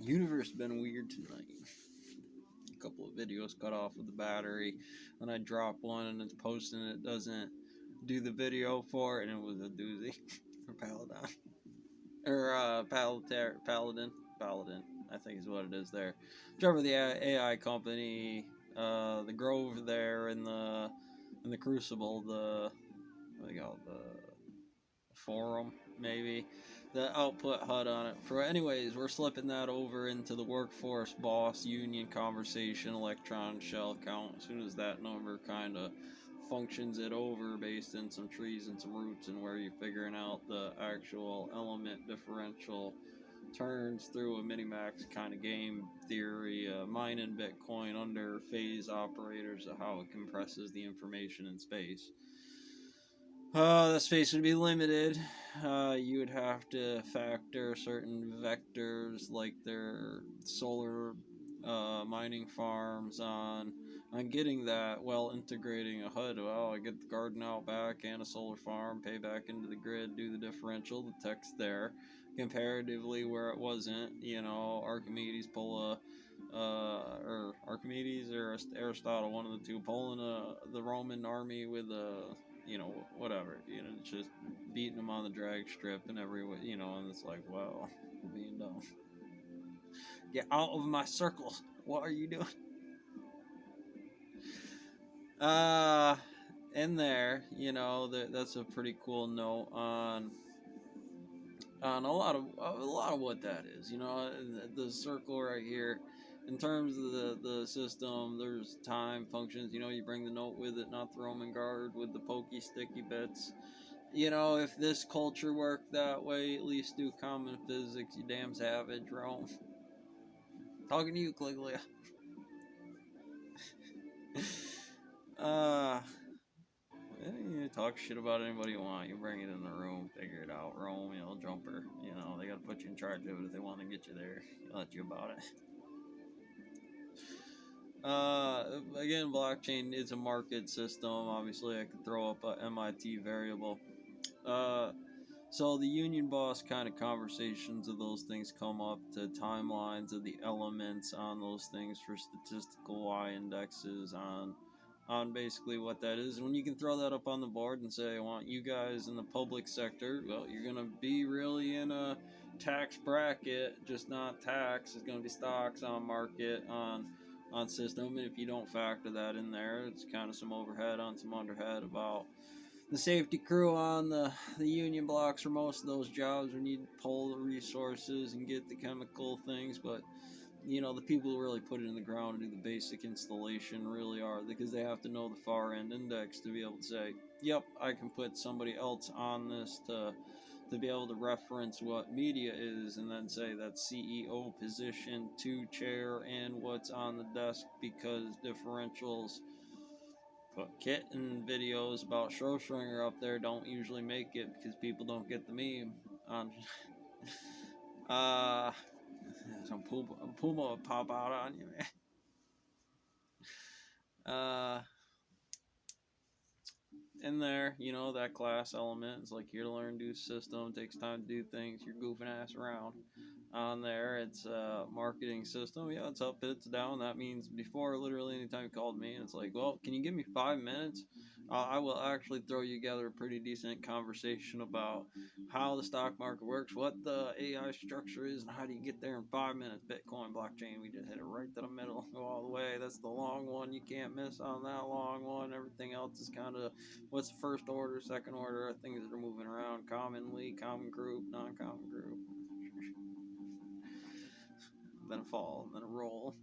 Universe been weird tonight. A couple of videos cut off with the battery, and I drop one and it's posting and it doesn't do the video for it, and it was a doozy for Paladin. Or Paladin. Paladin, I think is what it is there. Whichever the AI company, the Grove there in the Crucible, the what do they call it, the forum maybe, the output HUD on it. For anyways, we're slipping that over into the workforce boss union conversation electron shell count. As soon as that number kind of functions it over based in some trees and some roots and where you're figuring out the actual element differential turns through a minimax kind of game theory, mining Bitcoin under phase operators of how it compresses the information in space. The space would be limited. You would have to factor certain vectors like their solar mining farms on getting that while integrating a HUD. Well, I get the garden out back and a solar farm, pay back into the grid, do the differential, the text there. Comparatively, where it wasn't, Archimedes pull a or Archimedes or Aristotle, one of the two, pulling the Roman army with a whatever, just beating them on the drag strip and everywhere, and it's like, wow, you're being dumb. Get out of my circles. What are you doing? In there, that's a pretty cool note on a lot of what that is. The circle right here. In terms of the system, there's time functions. You bring the note with it, not the Roman guard with the pokey sticky bits. If this culture worked that way, at least do common physics, you damn savage, Rome. Talking to you, Cliglia. You talk shit about anybody you want. You bring it in the room, figure it out. Rome, jumper. They gotta put you in charge of it if they want to get you there. They'll let you about it. Again, blockchain is a market system. Obviously, I could throw up a MIT variable. So the union boss kind of conversations of those things come up to timelines of the elements on those things for statistical Y indexes on basically what that is. And when you can throw that up on the board and say, I want you guys in the public sector, well, you're going to be really in a tax bracket, just not tax. It's going to be stocks on market, on system. And if you don't factor that in there, it's kind of some overhead on some underhead about the safety crew on the union blocks for most of those jobs. We need to pull the resources and get the chemical things, but the people who really put it in the ground and do the basic installation really are, because they have to know the far end index to be able to say, yep, I can put somebody else on this to be able to reference what media is, and then say that CEO position, 2 chair, and what's on the desk, because differentials. Put kitten videos about Schrodinger up there don't usually make it because people don't get the meme on some Puma will pop out on you, man. In there, that class element is like here to learn, do system, takes time to do things, you're goofing ass around. On there, it's a marketing system. Yeah, it's up, it's down. That means before, literally, anytime you called me, it's like, well, can you give me 5 minutes? I will actually throw you together a pretty decent conversation about how the stock market works, what the AI structure is, and how do you get there in 5 minutes. Bitcoin, blockchain, we just hit it right to the middle, go all the way. That's the long one. You can't miss on that long one. Everything else is kind of what's the first order, second order, things that are moving around commonly, common group, non-common group. Then a fall, then a roll.